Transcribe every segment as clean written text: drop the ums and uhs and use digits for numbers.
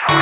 Aking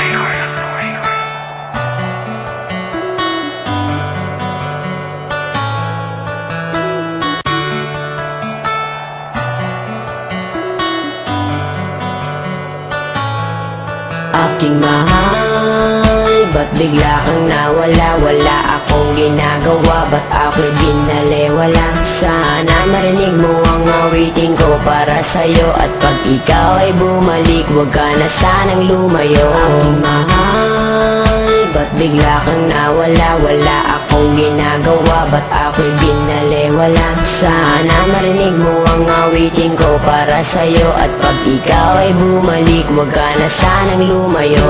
mahal, ba't bigla kang nawala? Wala akong ginagawa, ba't ako'y binaliwala? Sana marinig mo ang awitin ko para sa'yo, at pag ikaw ay bumalik, huwag ka na sanang lumayo. Aking mahal, ba't bigla kang nawala? Wala akong ginagawa, ba't ako'y binaliwala? Sana marinig mo ang awitin ko para sa'yo, at pag ikaw ay bumalik, huwag ka na sanang lumayo.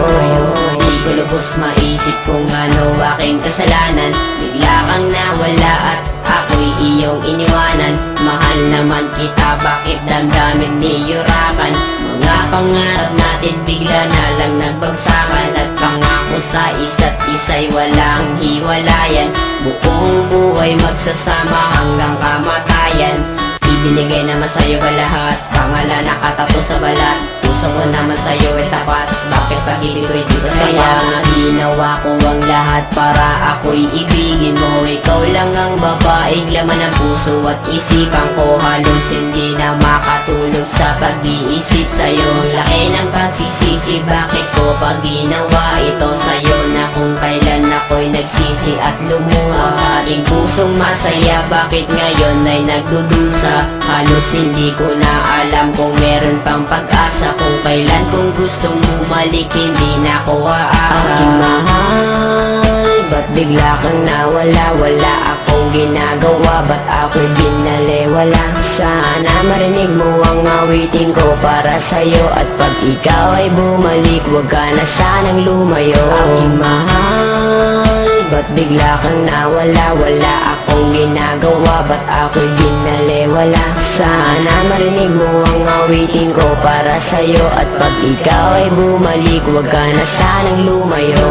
Di ko lubos maisip kung ano aking kasalanan. Bigla kang nawala at ako'y iyong iniwanan. Mahal naman kita, bakit damdamin niyurakan? Mga pangarap natin bigla na lang nagbagsakan, at pangako sa isa't isa'y walang hiwalayan. Buong buhay magsasama hanggang kamatayan. Ibinigay naman sa'yo ba lahat? Pangalan nakatato sa balat. Puso ko naman sa'yo ay tapat. Bakit pag-ibig ko'y di ba sapat? Ginawa ko ang lahat para ako'y ibigin mo. Ikaw lang ang babaeng laman ng puso at isipan ko. Halos hindi na makatulog sa pag-iisip sa'yo. Laki ng pagsisisi, bakit ko pag ginawa ito sa'yo? Na kung kailan ako'y nagsisi at lumuha. Aking pusong masaya, bakit ngayon ay nagdudusa? Halos hindi ko na alam kung meron pang pag-asa. Kung kailan kung gustong bumalik, hindi na ako aasa. Aking mahal, ba't bigla kang nawala? Wala akong ginagawa, ba't ako'y binaliwala? Sana marinig mo ang awitin ko para sa'yo, at pag ikaw ay bumalik, huwag ka na sanang lumayo. Aking mahal, ba't bigla kang nawala? Wala akong ginagawa, ba't ako'y binaliwala? Sana marinig mo ang awitin ko para sa'yo, at pag ikaw ay bumalik, huwag ka na sanang lumayo.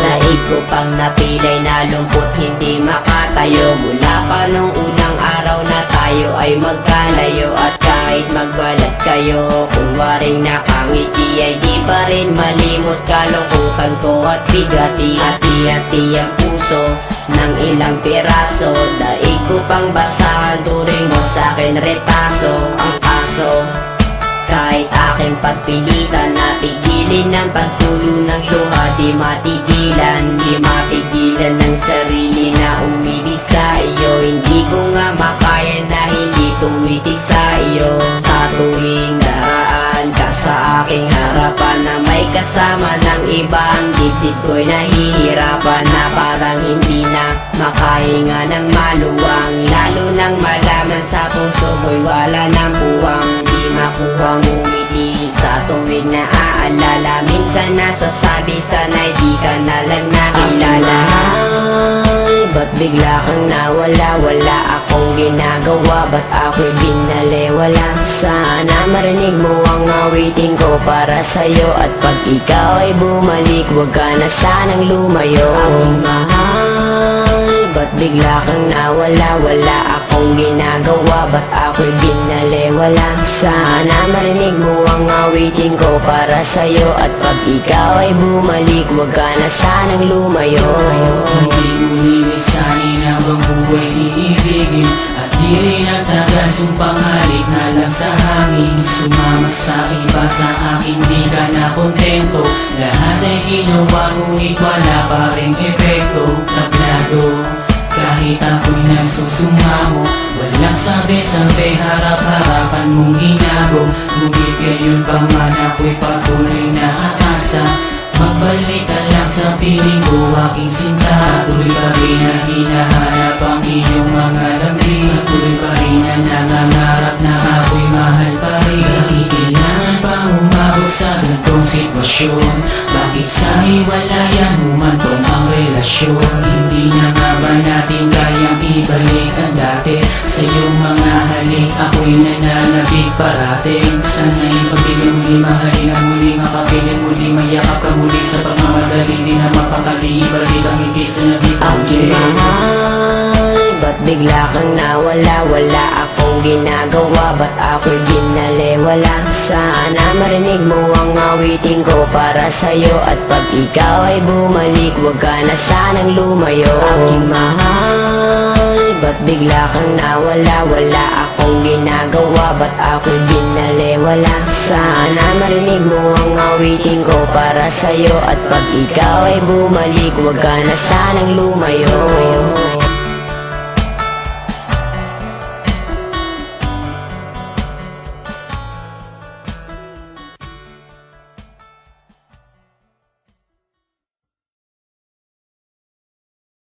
Naig ko pang napilay na lumpot, hindi makatayo. Mula pa nung unang araw na tayo ay magkalayo, at kahit magbalat kayo, kung waring nakangiti ay di pa rin malimot. Kalungkutan ko at bigati, hati-hati ang puso ng ilang piraso. Daig ko pang basahan, turing mo sa'kin retaso. Ang kaso, kahit aking pagpilitan, napigilin ng pagtulo ng luha. Di matigilan, di mapigilan ng sarili na umibig sa iyo. Hindi ko nga makaya na hindi tumitig sa iyo. Sa tuwing daraan ka sa aking harapan, na may kasama ng iba, ang dibdib ko'y nahihirapan. Na parang hindi na makahinga ng maluwang, lalo nang malaman sa puso mo'y wala ng puwang. Di makuhang umiti sa tuwing naaalala. Minsan nasasabi, sana'y di ka na lang nakilala. Ba't bigla kang nawala? Wala akong ginagawa, ba't ako'y binaliwala? Sana marinig mo ang awitin ko para sa'yo, at pag ikaw ay bumalik, huwag ka na sanang lumayo. Aking mahal, ba't bigla kang nawala? Wala akong ginagawa, ba't ako'y binaliwala? Sana marinig mo ang awitin ko para sa'yo, at pag ikaw ay bumalik, huwag ka na sanang lumayo. Hindi mo lilisanin habang buhay iibigin, at di rin ang taga-sumpang halik na lang sa hangin. Sumama sa iba, sa akin di ka na kontento. Lahat ay ginawa, ngunit wala pa rin epekto. Tablado, kahit ako'y nagsusumamo, walang sabi-sabi, harap-harapan mong hinago. Ngunit gayon pa man ako'y patuloy na aasa. Magbalik ka lang sa piling ko, aking sinta. Tuloy pa rin na hinahanap ang iyong mga lambing. Tuloy pa rin na nangangarap na ako'y mahal pa rin. Bakit kailangan pa umabot sa ganitong sitwasyon? Bakit sa hiwalayan humantong ang relasyon? Hindi na nga ba natin kayang ibalik ang dati? Sa iyong mga halik ako'y nananabig parating. Sana'y pagbigyan muli, mahalin ang muli, makapiling muli, mayakap ka muli. Sa pagmamadali, di na mapakali, ibalik ang ngiti sa nabipagin. Aking mahal, ba't bigla kang nawala? Wala akong ginagawa, ba't ako'y binalewala? Sana marinig mo ang awitin ko para sa'yo. At pag ikaw ay bumalik, huwag ka na sanang lumayo. Aking mahal, ba't bigla kang nawala? Wala akong ginagawa, ba't ako'y binalewala? Sana marinig mo ang awitin ko para sa'yo. At pag ikaw ay bumalik, huwag ka na sanang lumayo.